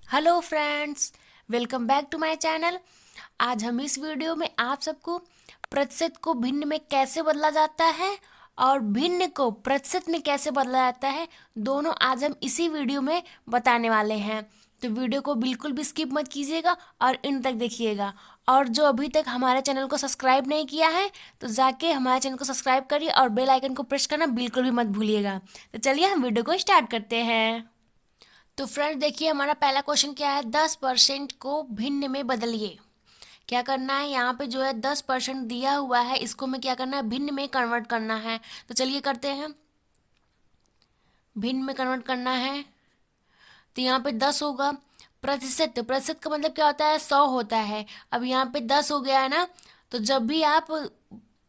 Hello friends, welcome back to my channel. आज हम इस वीडियो में आप सबको प्रतिशत को भिन्न में कैसे बदला जाता है और भिन्न को प्रतिशत में कैसे बदला जाता है, दोनों आज हम इसी वीडियो में बताने वाले हैं। तो वीडियो को बिल्कुल भी स्किप मत कीजिएगा और इन तक देखिएगा। और जो अभी तक हमारे चैनल को सब्सक्राइब नहीं किया है तो जाके हमारे चैनल को सब्सक्राइब करिए और बेल आइकन को प्रेस करना बिल्कुल भी मत भूलिएगा। तो चलिए हम वीडियो को स्टार्ट करते हैं। तो फ्रेंड्स देखिए, हमारा पहला क्वेश्चन क्या है, 10% को भिन्न में बदलिए। क्या करना है, यहाँ पे जो है 10% दिया हुआ है, इसको हमें क्या करना है, भिन्न में कन्वर्ट करना है। तो चलिए करते हैं, भिन्न में कन्वर्ट करना है। तो यहाँ पे 10 होगा। प्रतिशत, प्रतिशत का मतलब क्या होता है, 100 होता है। अब यहाँ पे 10 हो गया है ना, तो जब भी आप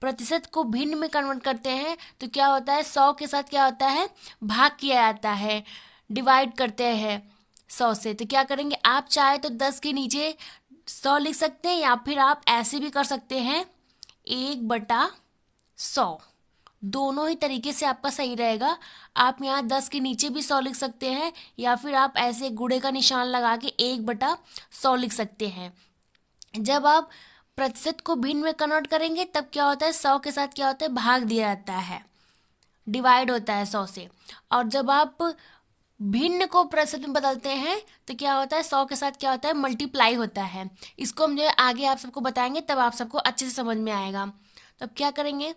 प्रतिशत को भिन्न में कन्वर्ट करते हैं तो क्या होता है, 100 के साथ क्या होता है, भाग किया जाता है, डिवाइड करते हैं 100 से। तो क्या करेंगे, आप चाहे तो 10 के नीचे 100 लिख सकते हैं या फिर आप ऐसे भी कर सकते हैं 1/100। दोनों ही तरीके से आपका सही रहेगा। आप यहाँ 10 के नीचे भी 100 लिख सकते हैं या फिर आप ऐसे गुणे का निशान लगा के 1/100 लिख सकते हैं। जब आप प्रतिशत को भिन्न में कन्वर्ट करेंगे तब क्या होता है, 100 के साथ क्या होता है, भाग दिया जाता है, डिवाइड होता है 100 से। और जब आप भिन्न को प्रतिशत में बदलते हैं तो क्या होता है, 100 के साथ क्या होता है, मल्टीप्लाई होता है। इसको हम जो है आगे आप सबको बताएंगे, तब आप सबको अच्छे से समझ में आएगा। तो अब क्या करेंगे,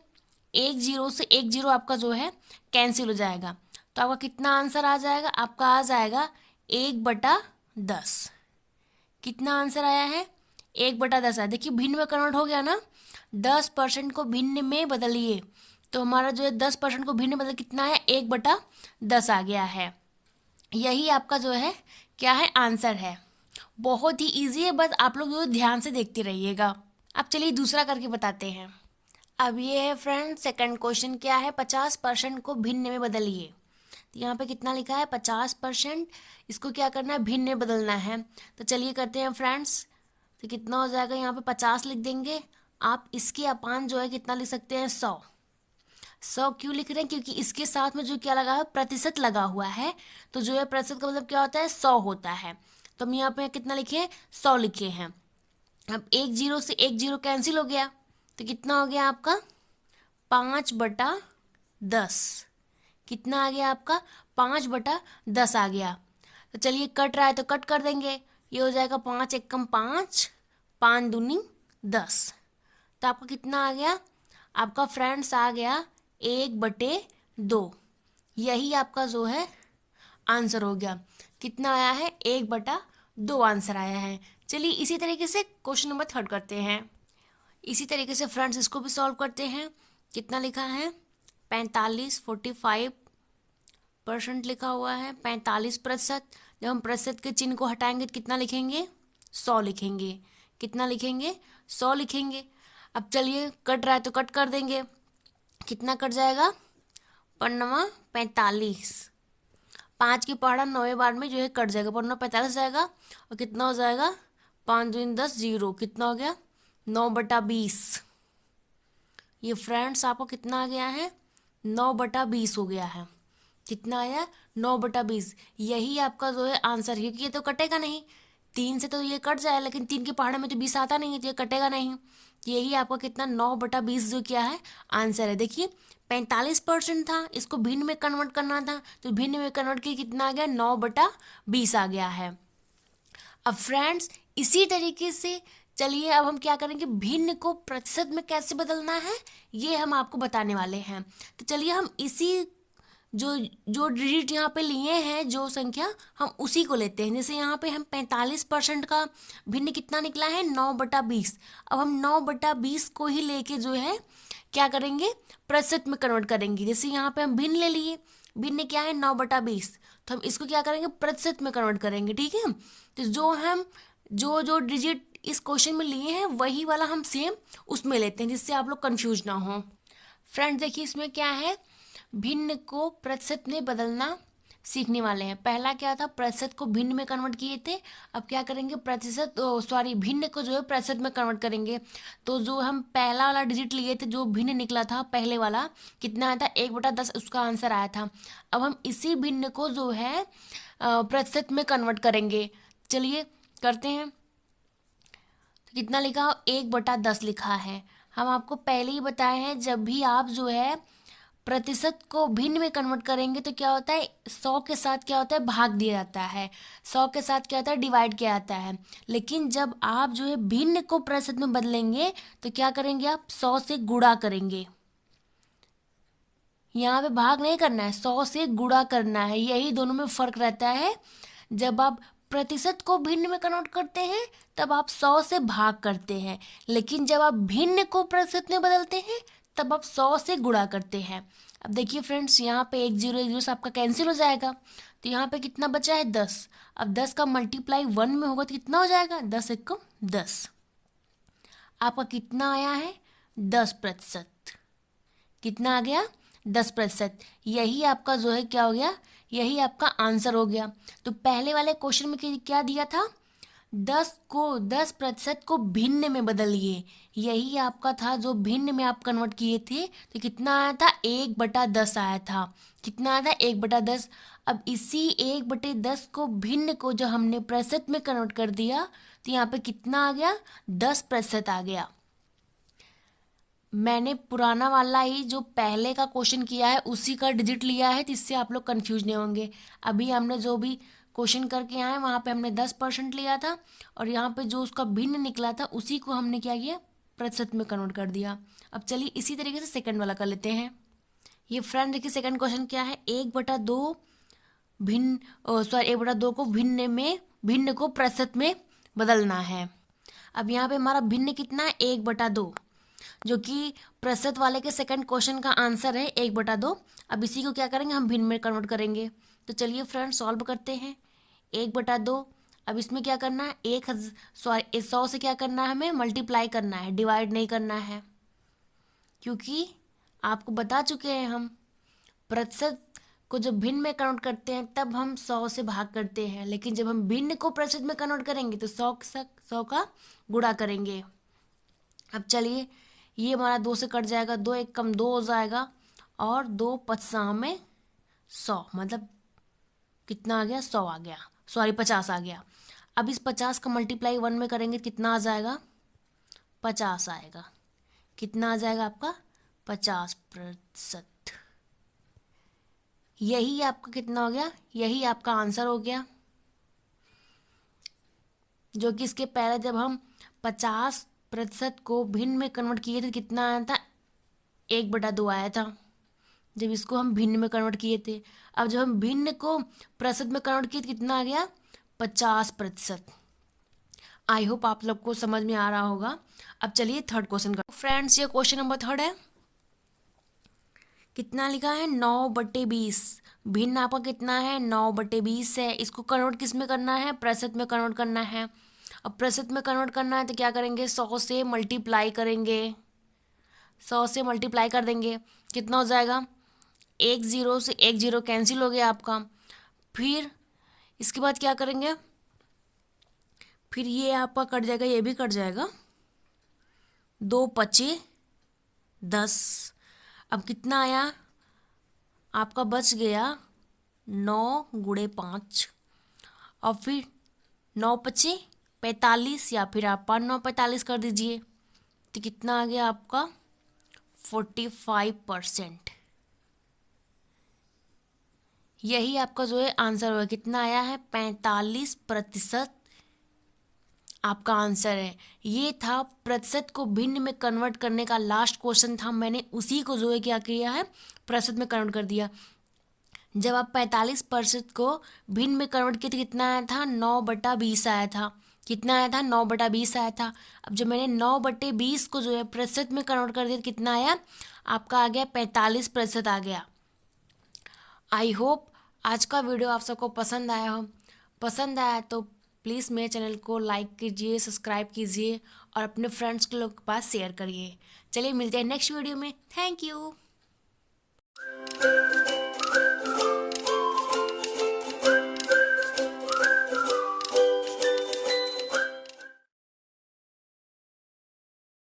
एक जीरो से एक जीरो आपका जो है कैंसिल हो जाएगा। तो आपका कितना आंसर आ जाएगा, आपका आ जाएगा 1/10। कितना आंसर आया है, 1/10 आया। देखिए भिन्न में कन्वर्ट हो गया ना, 10% को भिन्न में बदलिए। तो हमारा जो है 10% को भिन्न में बदल कितना है, 1/10 आ गया है। यही आपका जो है क्या है, आंसर है। बहुत ही इजी है, बस आप लोग जो ध्यान से देखते रहिएगा। अब चलिए दूसरा करके बताते हैं। अब ये है फ्रेंड सेकंड क्वेश्चन, क्या है, 50% को भिन्न में बदलिए। तो यहाँ पे कितना लिखा है, 50%। इसको क्या करना है, भिन्न में बदलना है। तो चलिए करते हैं फ्रेंड्स। तो कितना हो जाएगा, यहाँ पे 50 लिख देंगे। आप इसके अपान जो है कितना लिख सकते हैं, 100। 100 क्यों लिख रहे हैं, क्योंकि इसके साथ में जो क्या लगा है, प्रतिशत लगा हुआ है। तो जो है प्रतिशत का मतलब क्या होता है, 100 होता है। तो हम यहाँ पे कितना लिखे हैं, 100 लिखे हैं। अब एक जीरो से एक जीरो कैंसिल हो गया, तो कितना हो गया आपका, 5/10। कितना आ गया आपका, 5/10 आ गया। तो चलिए कट रहा है तो कट कर देंगे। ये हो जाएगा 5 एकम 5, 5 दूनी 10। तो आपका कितना आ गया, आपका फ्रेंड्स आ गया 1/2। यही आपका जो है आंसर हो गया। कितना आया है, 1/2 आंसर आया है। चलिए इसी तरीके से क्वेश्चन नंबर थर्ड करते हैं। इसी तरीके से फ्रेंड्स इसको भी सॉल्व करते हैं। कितना लिखा है, 45% लिखा हुआ है, 45%। जब हम प्रतिशत के चिन्ह को हटाएंगे तो कितना लिखेंगे, 100 लिखेंगे। कितना लिखेंगे, 100 लिखेंगे। अब चलिए कट रहा है तो कट कर देंगे। कितना कट जाएगा, 5×9 = 45। 5 की पहाड़ा 9वें बार में जो है कट जाएगा, 5×9 = 45 जाएगा। और कितना हो जाएगा, 5×2 = 10, 0। कितना हो गया, 9/20। ये फ्रेंड्स आपको कितना आ गया है, 9/20 हो गया है। कितना आया, 9/20। यही आपका जो है आंसर है, क्योंकि ये तो कटेगा नहीं। 3 से तो ये कट जाए, लेकिन 3 के पहाड़े में तो 20 आता नहीं है, तो ये कटेगा नहीं। यही आपका कितना, 9/20 जो क्या है आंसर है। देखिए 45% था, इसको भिन्न में कन्वर्ट करना था, तो भिन्न में कन्वर्ट किया, कितना आ गया, 9/20 आ गया है। अब फ्रेंड्स इसी तरीके से चलिए अब हम क्या करेंगे, भिन्न को प्रतिशत में कैसे बदलना है ये हम आपको बताने वाले हैं। तो चलिए हम इसी जो जो डिजिट यहाँ पे लिए हैं, जो संख्या, हम उसी को लेते हैं। जैसे यहाँ पे हम 45% का भिन्न कितना निकला है, 9/20। अब हम 9/20 को ही लेके जो है क्या करेंगे, प्रतिशत में कन्वर्ट करेंगे। जैसे यहाँ पे हम भिन्न ले लिए, भिन्न क्या है, 9/20। तो हम इसको क्या करेंगे, प्रतिशत में कन्वर्ट करेंगे, ठीक है। तो जो हम जो जो डिजिट इस क्वेश्चन में लिए हैं वही वाला हम सेम उसमें लेते हैं, जिससे आप लोग कंफ्यूज ना हो। फ्रेंड्स देखिए इसमें क्या है, भिन्न को प्रतिशत में बदलना सीखने वाले हैं। पहला क्या था, प्रतिशत को भिन्न में कन्वर्ट किए थे। अब क्या करेंगे, प्रतिशत सॉरी भिन्न को जो है प्रतिशत में कन्वर्ट करेंगे। तो जो हम पहला वाला डिजिट लिए थे, जो भिन्न निकला था पहले वाला, कितना आया था, 1/10 उसका आंसर आया था। अब हम इसी भिन्न को जो है प्रतिशत में कन्वर्ट करेंगे। चलिए करते हैं। तो कितना लिखा, 1/10 लिखा है। हम आपको पहले ही बताए हैं, जब भी आप जो है प्रतिशत को भिन्न में कन्वर्ट करेंगे तो क्या होता है, 100 के साथ क्या होता है, भाग दिया जाता है, 100 के साथ क्या होता है, डिवाइड किया जाता है। लेकिन जब आप जो है भिन्न को प्रतिशत में बदलेंगे तो क्या करेंगे, आप 100 से गुणा करेंगे। यहाँ पे भाग नहीं करना है, 100 से गुणा करना है, यही दोनों में फर्क रहता है। जब आप प्रतिशत को भिन्न में कन्वर्ट करते हैं तब आप 100 से भाग करते हैं, लेकिन जब आप भिन्न को प्रतिशत में बदलते हैं तब आप 100 से गुणा करते हैं। अब देखिए फ्रेंड्स, यहाँ पे 1 0 से आपका कैंसिल हो जाएगा, तो यहाँ पे कितना बचा है, 10। अब 10 का मल्टीप्लाई 1 में होगा तो कितना हो जाएगा, 10 1 को 10। आपका कितना आया है, 10%। कितना आ गया, 10%। यही आपका जो है क्या हो गया, यही आपका आंसर हो गया। तो पहले वाले क्वेश्चन में क्या दिया था, 10% को भिन्न में बदलिए, यही आपका था जो भिन्न में आप कन्वर्ट किए थे। तो कितना आया था, 1/10 आया था। कितना आया था, 1/10। अब इसी 1/10 को भिन्न को जो हमने प्रतिशत में कन्वर्ट कर दिया तो यहाँ पे कितना आ गया, 10% आ गया। मैंने पुराना वाला ही जो पहले का क्वेश्चन किया है उसी का डिजिट लिया है, तो इससे आप लोग कंफ्यूज नहीं होंगे। अभी हमने जो भी क्वेश्चन करके आए वहाँ पे हमने 10% लिया था, और यहाँ पे जो उसका भिन्न निकला था उसी को हमने क्या किया, प्रतिशत में कन्वर्ट कर दिया। अब चलिए इसी तरीके से सेकंड वाला कर लेते हैं। ये फ्रेंड देखिए, सेकंड क्वेश्चन क्या है, 1/2 1/2 को भिन्न को प्रतिशत में बदलना है। अब यहाँ पे हमारा भिन्न कितना है, 1/2, जो कि प्रतिशत वाले के सेकंड क्वेश्चन का आंसर है 1/2। अब इसी को क्या करेंगे, हम भिन्न में कन्वर्ट करेंगे। तो चलिए फ्रेंड सॉल्व करते हैं। 1/2, अब इसमें क्या करना है, 100 से क्या करना है, हमें मल्टीप्लाई करना है, डिवाइड नहीं करना है, क्योंकि आपको बता चुके हैं हम प्रतिशत को जब भिन्न में कन्वर्ट करते हैं तब हम 100 से भाग करते हैं, लेकिन जब हम भिन्न को प्रतिशत में कन्वर्ट करेंगे तो 100 का गुणा करेंगे। अब चलिए, ये हमारा 2 से कट जाएगा, 2 1 कम 2 हो जाएगा, और 2 5 में 100, मतलब कितना आ गया, 100 आ गया, 50 आ गया। अब इस 50 का मल्टीप्लाई 1 में करेंगे कितना आ जाएगा, 50 आएगा। कितना आ जाएगा आपका, 50%। यही आपका कितना हो गया, यही आपका आंसर हो गया, जो कि इसके पहले जब हम 50% को भिन्न में कन्वर्ट किए थे कितना आया था, 1/2 आया था, जब इसको हम भिन्न में कन्वर्ट किए थे। अब जब हम भिन्न को प्रतिशत में कन्वर्ट किए तो कितना आ गया, 50%। आई होप आप लोग को समझ में आ रहा होगा। अब चलिए थर्ड क्वेश्चन का फ्रेंड्स, ये क्वेश्चन नंबर 3 है। कितना लिखा है, 9/20। भिन्न आपका कितना है, 9/20 है। इसको कन्वर्ट किस में करना है, प्रतिशत में कन्वर्ट करना है। अब प्रतिशत में कन्वर्ट करना है तो क्या करेंगे, 100 से मल्टीप्लाई करेंगे, 100 से मल्टीप्लाई कर देंगे, कितना हो जाएगा, 1 0 से 1 0 कैंसिल हो गया आपका। फिर इसके बाद क्या करेंगे, फिर ये आपका कट जाएगा, ये भी कट जाएगा, 2 5 10। अब कितना आया आपका, बच गया 9 × 5, और फिर 9 5 45, या फिर आप 5 9 45 कर दीजिए, तो कितना आ गया आपका, 45%। यही आपका जो है आंसर होगा, कितना आया है, 45% आपका आंसर है। ये था प्रतिशत को भिन्न में कन्वर्ट करने का लास्ट क्वेश्चन था, मैंने उसी को जो है क्या किया है, प्रतिशत में कन्वर्ट कर दिया। जब आप 45% को भिन्न में कन्वर्ट किए तो कितना आया था, 9/20 आया था। कितना आया था, 9/20 आया था। अब जब मैंने 9/20 को जो है प्रतिशत में कन्वर्ट कर दिया तो कितना आया, आपका आ गया 45% आ गया। आई होप आज का वीडियो आप सबको पसंद आया हो। पसंद आया तो प्लीज़ मेरे चैनल को लाइक कीजिए, सब्सक्राइब कीजिए, और अपने फ्रेंड्स के लोग के पास शेयर करिए। चलिए मिलते हैं नेक्स्ट वीडियो में। Thank you.